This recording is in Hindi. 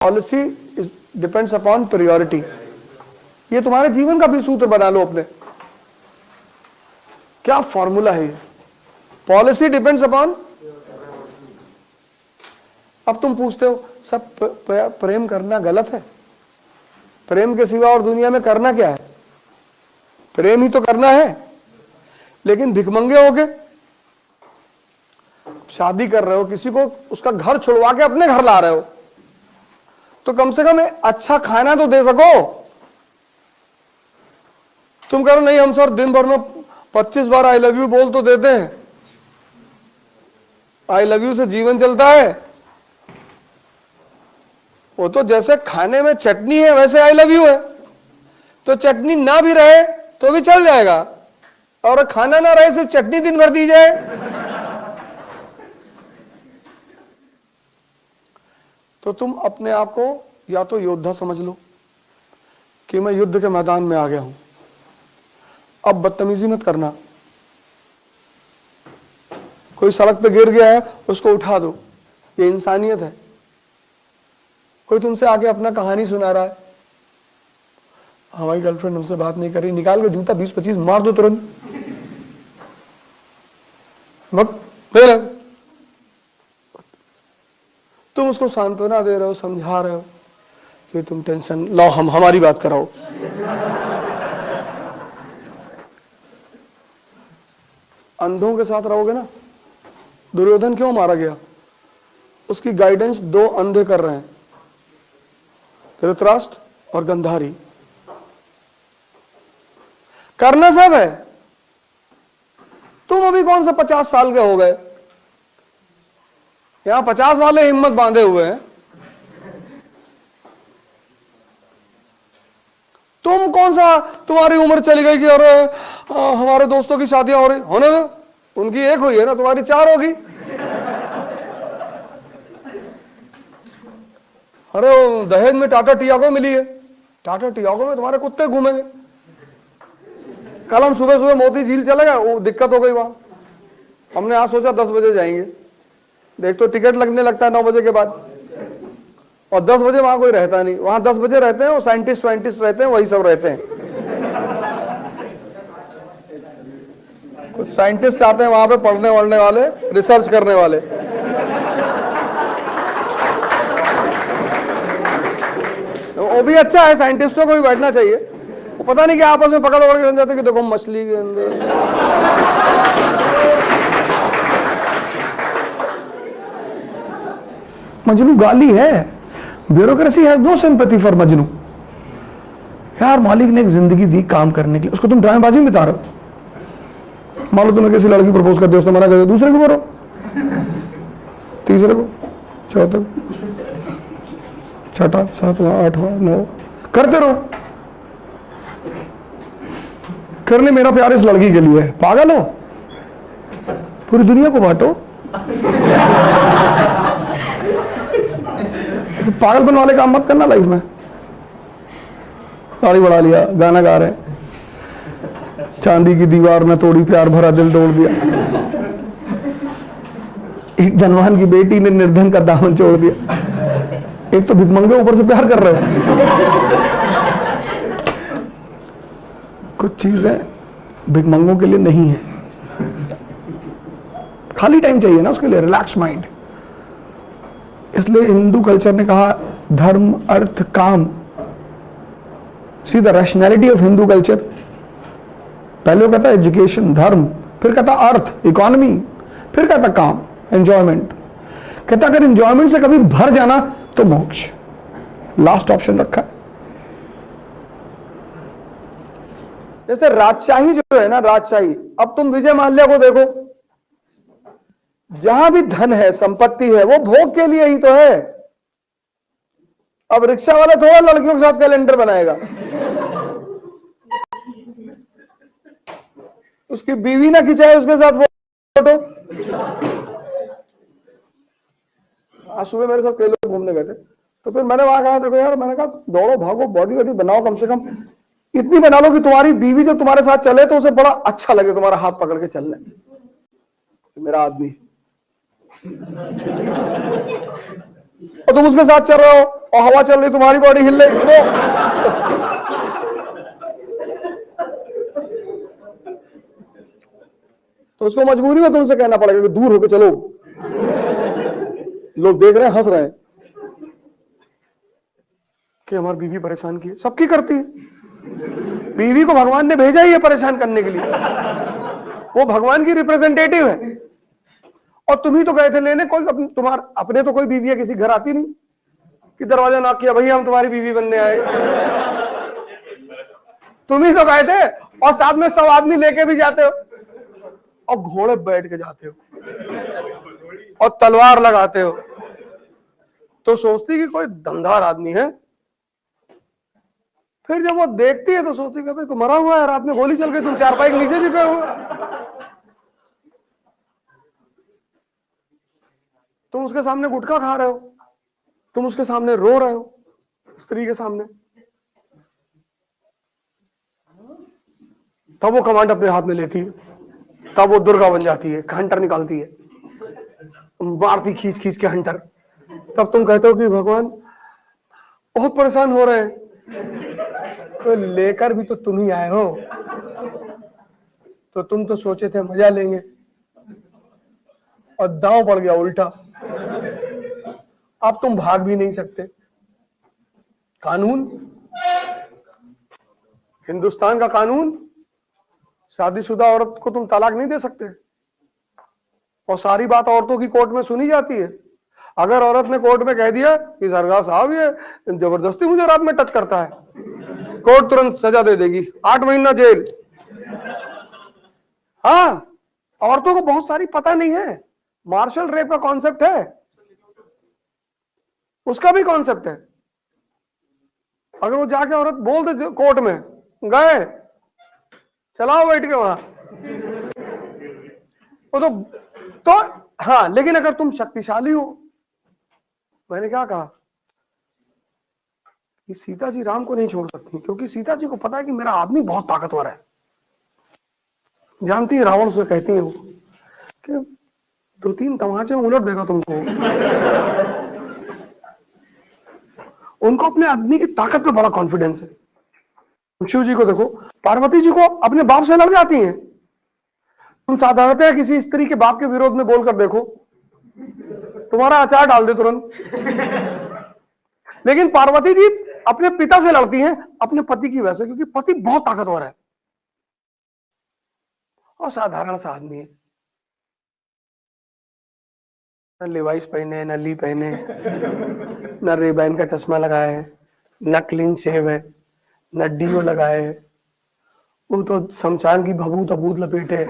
Policy depends upon priority. ये तुम्हारे जीवन का भी सूत्र बना लो अपने। क्या फॉर्मूला है ये? Policy depends upon. अब तुम पूछते हो सब प्रेम करना गलत है? प्रेम के सिवा और दुनिया में करना क्या है? प्रेम ही तो करना है। लेकिन भिखमंगे होके शादी कर रहे हो, किसी को उसका घर छुड़वा के अपने घर ला रहे हो, तो कम से कम अच्छा खाना तो दे सको। तुम कह रहे नहीं हम सर दिन भर में 25 बार आई लव यू बोल तो देते हैं। आई लव यू से जीवन चलता है? वो तो जैसे खाने में चटनी है वैसे आई लव यू है। तो चटनी ना भी रहे तो भी चल जाएगा, और खाना ना रहे सिर्फ चटनी दिन भर दी जाए। तो तुम अपने आप को या तो योद्धा समझ लो कि मैं युद्ध के मैदान में आ गया हूं, अब बदतमीजी मत करना। कोई सड़क पे गिर गया है उसको उठा दो, ये इंसानियत है। कोई तुमसे आके अपना कहानी सुना रहा है, हमारी गर्लफ्रेंड हमसे बात नहीं कर रही, निकाल के जूता 20-25 मार दो तुरंत। तुम उसको सांत्वना दे रहे हो, समझा रहे हो कि तुम टेंशन लो, हम हमारी बात कराओ। अंधों के साथ रहोगे ना। दुर्योधन क्यों मारा गया? उसकी गाइडेंस दो अंधे कर रहे हैं, धृतराष्ट्र और गंधारी। करना सब है। तुम अभी कौन सा 50 साल के हो गए, यहां 50 वाले हिम्मत बांधे हुए हैं। तुम कौन सा, तुम्हारी उम्र चली गई कि अरे हमारे दोस्तों की शादियां हो रही, होने दो, उनकी एक हुई है ना, तुम्हारी 4 होगी। अरे दहेज में टाटा टियागो मिली है, टाटा टियागो में तुम्हारे कुत्ते घूमेंगे। कल हम सुबह सुबह मोती झील चले गए, वो दिक्कत हो गई वहां। हमने आज सोचा 10 बजे जाएंगे, देख तो टिकट लगने लगता है 9 बजे के बाद, और 10 बजे वहां कोई रहता नहीं। वहां 10 बजे रहते हैं वो साइंटिस्ट रहते हैं, वही सब रहते हैं। कुछ साइंटिस्ट आते हैं वहां पे पढ़ने वढ़ने वाले, रिसर्च करने वाले। वो भी अच्छा है, साइंटिस्टों को भी बैठना चाहिए। वो पता नहीं कि आपस में पकड़ पकड़ के समझाते कि देखो मछली के अंदर। मजनू गाली है, bureaucracy has no sympathy for Majnu. यार मालिक ने एक जिंदगी दी काम करने के लिए, उसको तुम ड्रामेबाजी में बता रहे हो। मान लो तुम्हें किसी लड़की प्रपोज कर दिया, उसने मना कर दिया, दूसरे को करो, तीसरे को, चौथे को, छठा, सातवां, आठवां, 9 करते रहो। करने मेरा प्यार इस लड़की के लिए है, पागल हो? पूरी दुनिया को बांटो। ऐसे पागलपन वाले काम मत करना लाइफ में। ताड़ी बढ़ा लिया, गाना गा रहे, चांदी की दीवार न तोड़ी, प्यार भरा दिल तोड़ दिया। एक धनवान की बेटी ने निर्धन का दामन छोड़ दिया। एक तो भिखमंगे ऊपर से प्यार कर रहे हो। कुछ चीजें भिखमंगों के लिए नहीं है। खाली टाइम चाहिए ना उसके लिए, रिलैक्स माइंड। इसलिए हिंदू कल्चर ने कहा धर्म अर्थ काम। See the rationality of Hindu culture. पहले वो कहता एजुकेशन धर्म, फिर कहता अर्थ इकोनॉमी, फिर कहता काम एंजॉयमेंट। कहता अगर एंजॉयमेंट से कभी भर जाना तो मोक्ष, लास्ट ऑप्शन रखा है। जैसे राजशाही जो है ना, राजशाही, अब तुम विजय माल्या को देखो, जहां भी धन है संपत्ति है वो भोग के लिए ही तो है। अब रिक्शा वाला थोड़ा लड़कियों के साथ कैलेंडर बनाएगा, उसकी बीवी ना खिंचाए उसके साथ फोटो। आज सुबह मेरे साथ कई लोग घूमने गए थे, तो फिर मैंने वहां कहा देखो यार, मैंने कहा दौड़ो भागो बॉडी वॉडी बनाओ, कम से कम इतनी बना लो कि तुम्हारी बीवी जब तुम्हारे साथ चले तो उसे बड़ा अच्छा लगे, तुम्हारा हाथ पकड़ के चलने, मेरा आदमी। और तुम उसके साथ चल रहे हो और हवा चल रही, तुम्हारी बॉडी हिल रही, तो उसको मजबूरी में तुमसे कहना पड़ेगा कि दूर होकर चलो। लोग देख रहे हैं, हंस रहे हैं कि हमारी बीवी परेशान की है। सबकी करती है। बीवी को भगवान ने भेजा ही है परेशान करने के लिए, वो भगवान की रिप्रेजेंटेटिव है। और तुम ही तो गए थे लेने, कोई तुम्हारा अपने तो कोई बीवी किसी घर आती नहीं कि दरवाजा नॉक किया, भैया हम तुम्हारी बीवी बनने आए। तुम ही तो गए थे, और साथ में 100 आदमी लेके भी जाते हो, और घोड़े बैठ के जाते हो, और तलवार लगाते हो, तो सोचती कि कोई दमदार आदमी है। फिर जब वो देखती है तो सोचती कि भाई तो मरा हुआ है, रात में गोली चल गई, तुम चारपाई के नीचे छिपे हो। तुम उसके सामने गुटखा खा रहे हो, तुम उसके सामने रो रहे हो, स्त्री के सामने। तब वो कमांड अपने हाथ में लेती है, तब वो दुर्गा बन जाती है, हंटर निकालती है, मारती खींच खींच के हंटर। तब तुम कहते हो कि भगवान बहुत परेशान हो रहे हैं, तो लेकर भी तो तुम ही आए हो, तो तुम तो सोचे थे मजा लेंगे, और दांव पड़ गया उल्टा। अब तुम भाग भी नहीं सकते। कानून, हिंदुस्तान का कानून, शादीशुदा औरत को तुम तलाक नहीं दे सकते, और सारी बात औरतों की कोर्ट में सुनी जाती है। अगर औरत ने कोर्ट में कह दिया कि सरकार साहब ये जबरदस्ती मुझे रात में टच करता है, कोर्ट तुरंत सजा दे देगी, 8 महीना जेल। हाँ, औरतों को बहुत सारी पता नहीं है। मार्शल रेप का कॉन्सेप्ट है, उसका भी कॉन्सेप्ट है। अगर वो जाके औरत बोल दे कोर्ट में, गए चलाओ बैठ के वहां, वो तो हाँ, लेकिन अगर तुम शक्तिशाली हो, मैंने क्या कहा कि सीता जी राम को नहीं छोड़ सकती, क्योंकि सीता जी को पता है कि मेरा आदमी बहुत ताकतवर है। जानती है, रावण से कहती है वो कि 2-3 तमाचे उलट देगा तुमको। उनको अपने आदमी की ताकत पे बड़ा कॉन्फिडेंस है। शिव जी को देखो, पार्वती जी को अपने बाप से लड़ जाती हैं। तुम साधारणतः किसी स्त्री के बाप के विरोध में बोलकर देखो, तुम्हारा अचार डाल दे तुरंत। लेकिन पार्वती जी अपने पिता से लड़ती हैं, अपने पति की वजह से, क्योंकि पति बहुत ताकतवर है और साधारण सा आदमी है। न लिवाइस पहने, न ली पहने, न रेबैन का चश्मा लगाए है, न क्लीन शेव है, न डीओ लगाए है। वो तो शमशान की भभूत अभूत लपेटे है।